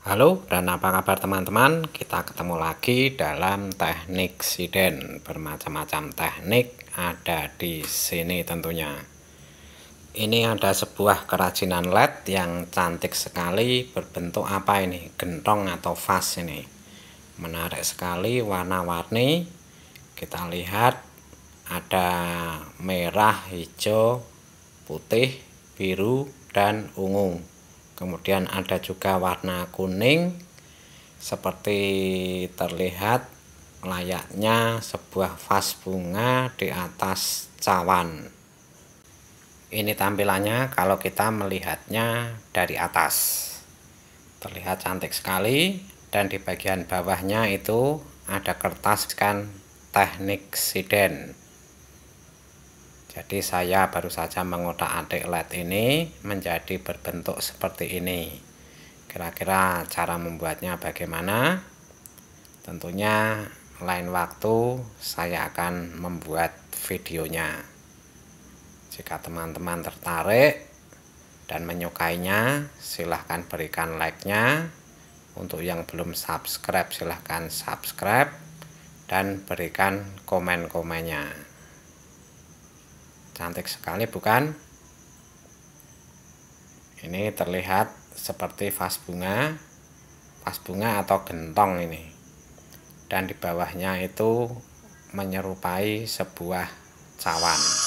Halo dan apa kabar teman-teman? Kita ketemu lagi dalam teknik siden. Bermacam-macam teknik ada di sini tentunya. Ini ada sebuah kerajinan LED yang cantik sekali, berbentuk apa ini? Gentong atau vas ini. Menarik sekali, warna-warni. Kita lihat ada merah, hijau, putih, biru, dan ungu. Kemudian ada juga warna kuning, seperti terlihat layaknya sebuah vas bunga di atas cawan. Ini tampilannya kalau kita melihatnya dari atas. Terlihat cantik sekali, dan di bagian bawahnya itu ada kertas kan teknik siden. Jadi saya baru saja mengotak-atik LED ini menjadi berbentuk seperti ini. Kira-kira cara membuatnya bagaimana? Tentunya lain waktu saya akan membuat videonya. Jika teman-teman tertarik dan menyukainya, silahkan berikan like-nya. Untuk yang belum subscribe, silahkan subscribe dan berikan komen-komennya. Cantik sekali bukan? Ini terlihat seperti vas bunga atau gentong ini. Dan di bawahnya itu menyerupai sebuah cawan.